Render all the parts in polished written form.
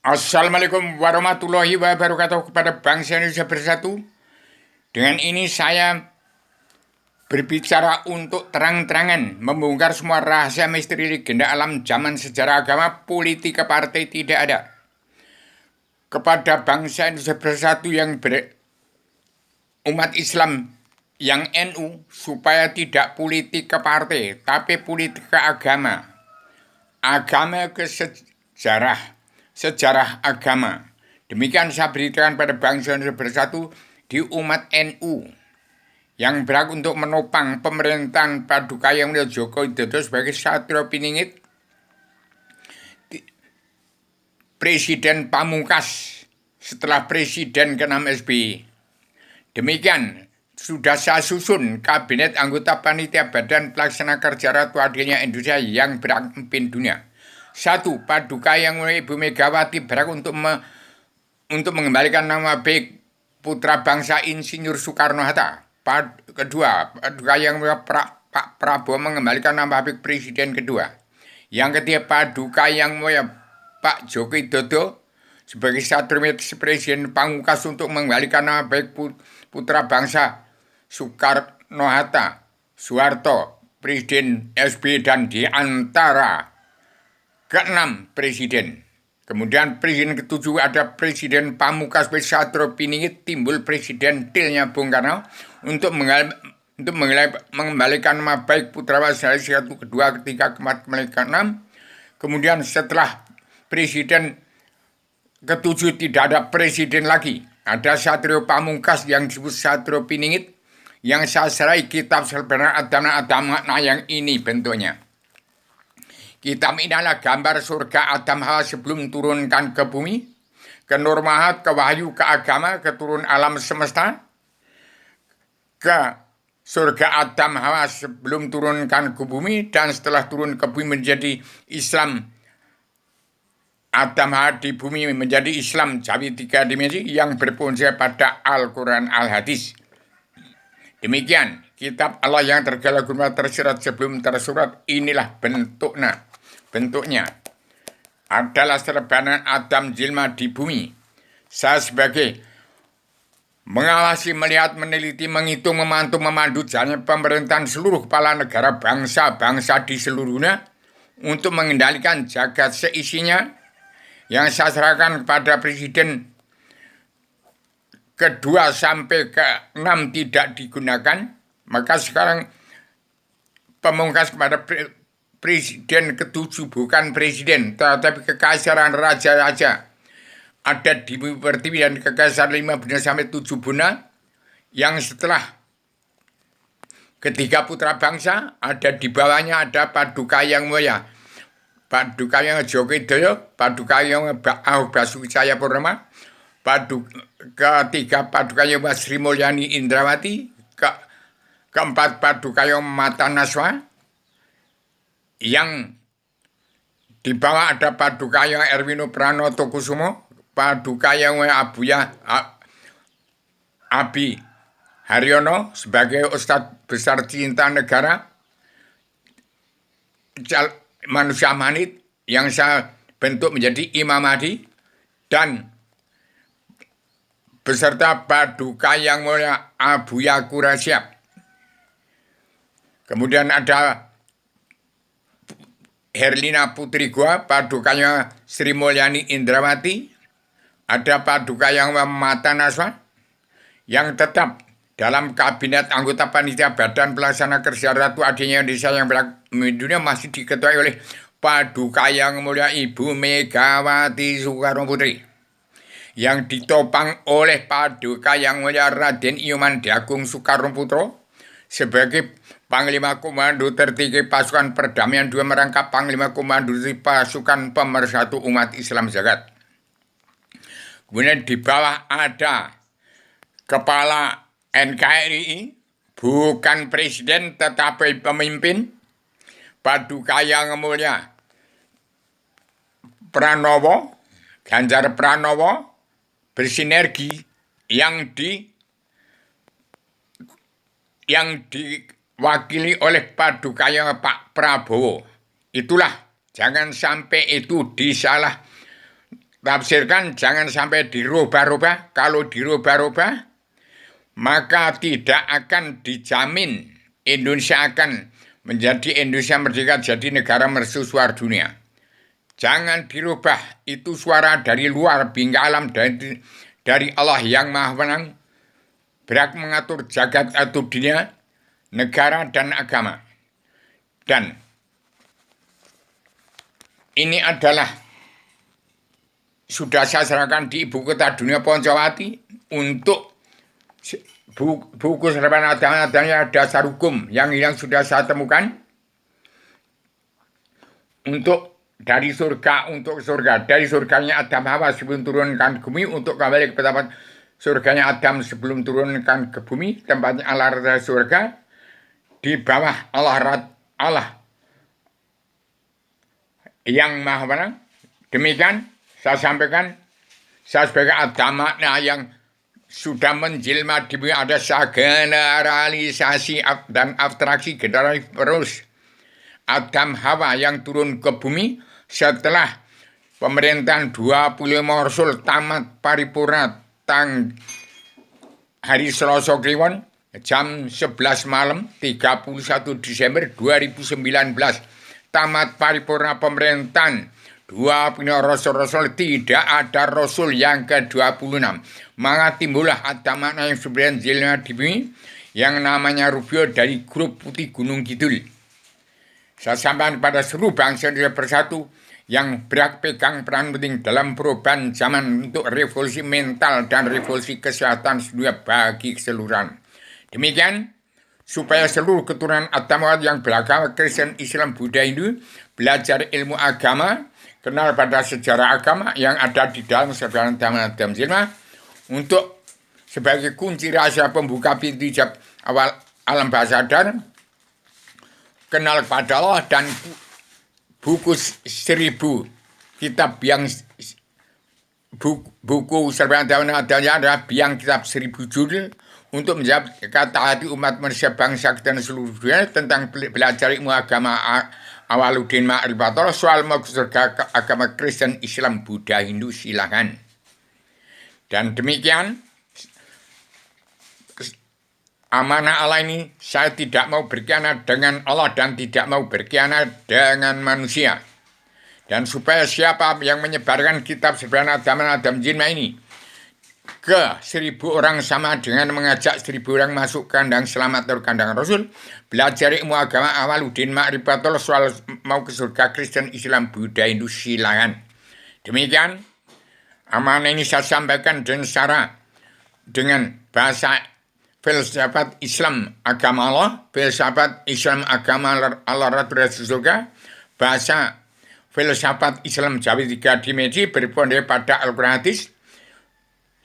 Assalamualaikum warahmatullahi wabarakatuh kepada bangsa Indonesia bersatu. Dengan ini saya berbicara untuk terang-terangan membongkar semua rahasia misteri legenda alam zaman sejarah agama politik ke partai tidak ada. Kepada bangsa Indonesia bersatu yang umat Islam yang NU supaya tidak politik ke partai tapi politik ke agama. Agama ke sejarah agama. Demikian saya beritakan pada bangsa Indonesia bersatu di umat NU yang berhak untuk menopang pemerintahan Padukayang Joko Widodo sebagai Satrio Piningit, Presiden Pamungkas setelah Presiden ke-6 SBY. Demikian sudah saya susun Kabinet Anggota Panitia Badan Pelaksana Kerja Ratu Adilnya Indonesia yang berhak memimpin dunia. 1. Padukayang Ibu Megawati berhak untuk mengembalikan nama baik putra bangsa Insinyur Soekarno-Hatta. Kedua, Padukayang Pak Prabowo mengembalikan nama baik Presiden kedua. Yang ketiga, Padukayang Pak Joko Widodo sebagai Satrio Presiden Pamungkas untuk mengembalikan nama baik putra bangsa Soekarno-Hatta, Soeharto, Presiden SBY dan di antara ke-6 presiden. Kemudian presiden ke-7 ada Presiden Pamungkas Satrio Piningit, timbul Presiden Tilnya Bung Karno untuk mengembalikan nama baik putra bangsa 1, 2, 3, 4, ke-6. Kemudian setelah Presiden ke-7 tidak ada presiden lagi. Ada Satrio Pamungkas yang disebut Satrio Piningit yang saya serai kitab sebenarnya Adam yang ini bentuknya. Kitab ini adalah gambar surga Adam Hawa sebelum turunkan ke bumi, ke Nurmahat, ke Wahyu, ke agama, ke turun alam semesta, ke surga Adam Hawa sebelum turunkan ke bumi, dan setelah turun ke bumi menjadi Islam. Adam Hawa di bumi menjadi Islam Jawi 3 dimensi yang berpunca pada Al-Quran Al-Hadis. Demikian kitab Allah yang tergala-gala tersirat sebelum tersurat. Inilah bentuknya adalah serbanan Adam Jilma di bumi. Saya sebagai mengawasi, melihat, meneliti, menghitung, memantau, memandu jalannya pemerintahan seluruh kepala negara bangsa-bangsa di seluruhnya untuk mengendalikan jagat seisinya yang saya serahkan kepada Presiden kedua sampai ke-6 tidak digunakan. Maka sekarang Pamungkas kepada Presiden ke-7 bukan presiden, tetapi kekaisaran raja-raja ada di bumi pertiwi dan kekaisaran 5 benar sampai 7 benar yang setelah ketiga putra bangsa ada di bawahnya ada Padukayang Padukayang Joko Widodo, Padukayang Basuki Cahayapurnama, ketiga Padukayang Sri Mulyani Indrawati, keempat Padukayang Mata Naswa, yang di bawah ada Padukayang Erwino Pranoto Kusumo, Padukayang Abi Haryono sebagai Ustadz Besar Cinta Negara, manusia manit yang saya bentuk menjadi Imam Mahdi, dan beserta Padukayang Mulia Abuya Qurasyab. Kemudian ada Herlina Putri Gua, Padukayang Sri Mulyani Indrawati, ada Padukayang Mata Naswa yang tetap dalam Kabinet Anggota Panitia Badan Pelaksana Kerja Ratu Adilnya Indonesia yang dunia masih diketuai oleh Padukayang Mulia Ibu Megawati Soekarno Putri, yang ditopang oleh Padukayang Mulia Raden Iyoman Agung Soekarno Putro sebagai Panglima Komando Tertinggi Pasukan Perdamaian 2 merangkap Panglima Komando Pasukan Pemersatu Umat Islam Jagat. Kemudian di bawah ada Kepala NKRI, bukan presiden tetapi pemimpin, Padukayang Mulia Pranowo, Ganjar Pranowo, bersinergi yang diwakili oleh Padukayang Pak Prabowo. Itulah, jangan sampai itu disalah tafsirkan jangan sampai dirubah-rubah. Kalau dirubah-rubah, maka tidak akan dijamin Indonesia akan menjadi Indonesia merdeka jadi negara mercusuar dunia. Jangan dirubah, itu suara dari luar bingkai alam dari Allah yang Maha Menang, berhak mengatur jagat atau dunia, negara dan agama. Dan ini adalah sudah saya serahkan di ibu kota dunia Poncowati untuk buku serban adanya dasar hukum yang sudah saya temukan untuk dari surga untuk surga, dari surganya Adam Hawa sebelum turunkan ke bumi untuk kembali ke tempat surganya Adam sebelum turunkan ke bumi, tempatnya Allah rata surga di bawah Allah yang Maha Menang. Demikian saya sampaikan, saya sebagai agama yang sudah menjelma di bumi, ada generalisasi dan abstraksi generasi terus Adam Hawa yang turun ke bumi setelah pemerintahan 25 Rasul tamat paripurna hari Selasa Kliwon jam 11 malam 31 Desember 2019 tamat paripurna pemerintahan 25 Rasul, tidak ada Rasul yang ke-26. Maka timbullah ada makna yang sebenarnya jelma di bumi yang namanya Rubio dari grup Putih Gunung Kidul. Saya sampaikan pada seluruh bangsa Indonesia bersatu yang berhak pegang peran penting dalam perubahan zaman untuk revolusi mental dan revolusi kesehatan dunia bagi keseluruhan. Demikian, supaya seluruh keturunan Adamawat yang beragama Kristen, Islam, Buddha, Hindu belajar ilmu agama, kenal pada sejarah agama yang ada di dalam sejarah Adam Jelma untuk sebagai kunci rahasia pembuka pintu hijab awal alam bawah sadar, kenal kepada Allah, dan buku 1000 kitab yang buku serban adanya adalah biang kitab 1000 judul untuk menjawab kata hati umat manusia bangsa dan seluruh dunia tentang belajar ilmu agama Awaluddin Ma'rifatullah soal mau surga agama Kristen, Islam, Buddha, Hindu silakan. Dan demikian amanah Allah ini, saya tidak mau berkhianat dengan Allah dan tidak mau berkhianat dengan manusia. Dan supaya siapa yang menyebarkan kitab sebenarnya Adam Jinma ini ke 1000 orang sama dengan mengajak 1000 orang masuk kandang selamat atau kandang Rasul, belajar ilmu agama Awaluddin Ma'rifatullah soal mau ke surga Kristen, Islam, Buddha, Hindu silakan. Demikian amanah ini saya sampaikan dengan bahasa filsafat Islam agama Allah, filsafat Islam agama Allah Rasul surga, bahasa filsafat Islam Jawi 3 dimensi berpondok pada Al-Quran hadis,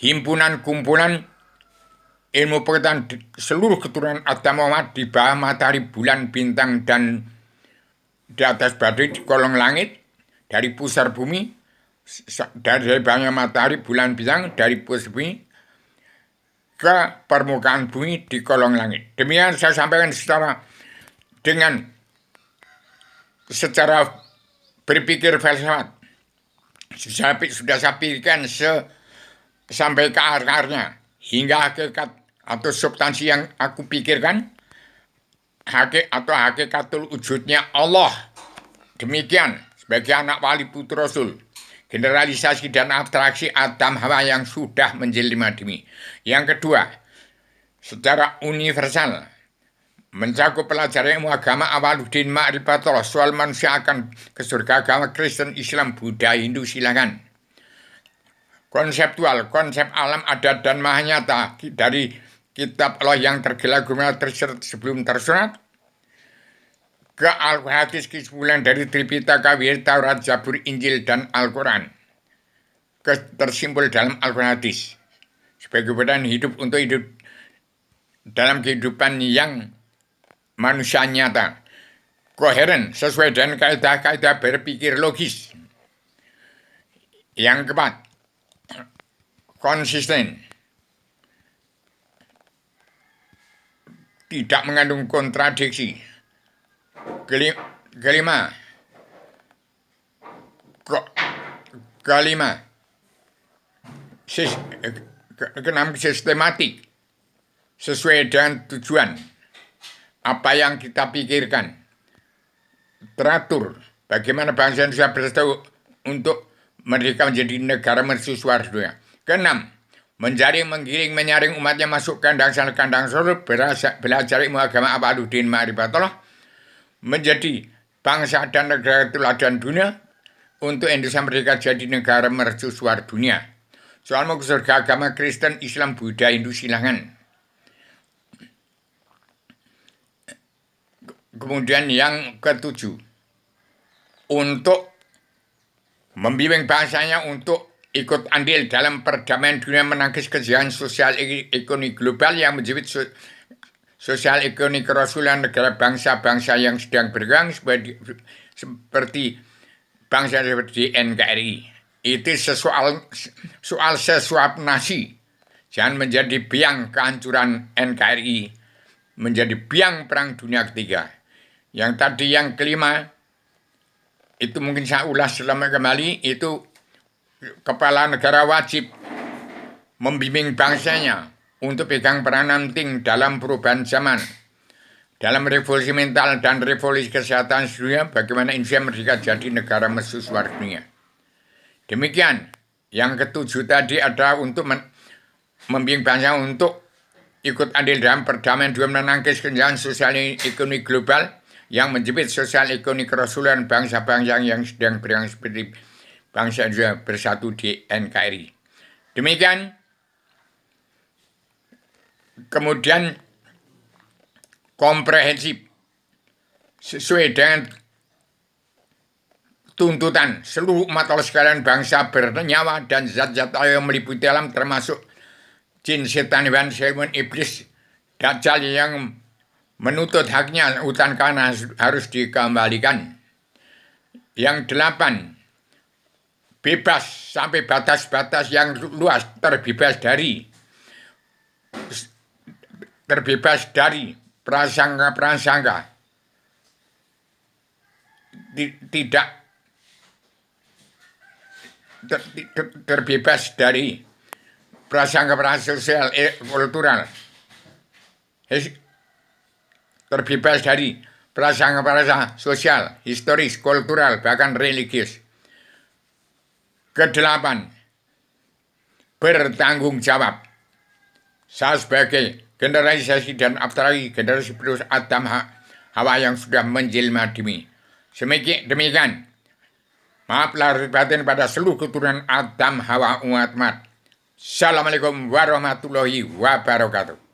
himpunan kumpulan ilmu pengetahuan seluruh keturunan Adam Muhammad di bawah matahari, bulan, bintang, dan di atas badai di kolong langit, dari pusar bumi, dari bawahnya matahari, bulan, bintang, dari pusar bumi ke permukaan bumi di kolong langit. Demikian saya sampaikan secara berpikir filsafat. Sudah saya pikirkan sampai ke akarnya hingga hakikat atau substansi yang aku pikirkan hakikatul wujudnya Allah. Demikian sebagai anak wali putra Rasul, generalisasi dan abstraksi Adam Hawa yang sudah menjelma demi. Yang kedua, secara universal mencakup pelajaran ilmu agama Awaluddin Ma'rifatullah soal manusia akan ke surga agama Kristen, Islam, Buddha, Hindu silakan. Konseptual, konsep alam adat dan maha nyata dari kitab Allah yang tergila-gila sebelum tersurat ke Al-Hadis kesimpulan dari Tripitaka, Taurat, Zabur, Injil, dan Al-Quran tersimpul dalam Al-Quran hadis sebagai kebutuhan hidup untuk hidup dalam kehidupan yang manusia nyata, koheren sesuai dengan kaidah-kaidah berpikir logis. Yang keempat, konsisten, tidak mengandung kontradiksi. Kelima, keenam sistematik sesuai dengan tujuan apa yang kita pikirkan, teratur bagaimana bangsa Indonesia bersatu untuk merdeka menjadi negara mercusuar dunia. Keenam, menjaring, menggiring, menyaring umatnya masuk kandang surga, belajar ilmu agama Abaluddin Ma'rifatullah, menjadi bangsa dan negara teladan dunia untuk Indonesia merdeka jadi negara mercusuar dunia. Soal mau ke surga agama Kristen, Islam, Buddha, Hindu silahkan. Kemudian yang ketujuh, untuk membimbing bangsanya untuk ikut andil dalam perdamaian dunia, menangkis kejahatan sosial ekonomi global yang menjepit sosial ekonomi kerasulan negara bangsa-bangsa yang sedang berkembang seperti bangsa seperti NKRI. Itu soal sesuap nasi. Jangan menjadi biang kehancuran NKRI, menjadi biang perang dunia ketiga. Yang tadi yang kelima, itu mungkin saya ulas selama kembali, itu kepala negara wajib membimbing bangsanya untuk pegang peranan penting dalam perubahan zaman, dalam revolusi mental dan revolusi kesehatan dunia, bagaimana Indonesia merdeka jadi negara mercusuar dunia. Demikian, yang ketujuh tadi adalah untuk membimbing bangsa untuk ikut andil dalam perdamaian dunia, menangkis kejahatan sosial ekonomi global yang menjepit sosial ekonomi kerasulan bangsa-bangsa yang sedang berkembang seperti bangsa Indonesia bersatu di NKRI. Demikian, kemudian komprehensif sesuai dengan tuntutan seluruh umat Allah sekalian, bangsa bernyawa dan zat-zat yang meliputi alam termasuk jin, setan, hewan, iblis, dajjal yang menuntut haknya hutan karena harus dikembalikan. Yang delapan, bebas sampai batas-batas yang luas, terbebas dari prasangka-prasangka, tidak terbebas dari prasangka-prasangka sosial, kultural, terbebas dari prasangka-prasangka sosial, historis, kultural, bahkan religius. Kedelapan, bertanggung jawab. Saya sebagai generasi dan apalagi generasi penerus Adam Hawa yang sudah menjelma demi. Demikian, maaf lahir batin pada seluruh keturunan Adam Hawa umat. Assalamualaikum warahmatullahi wabarakatuh.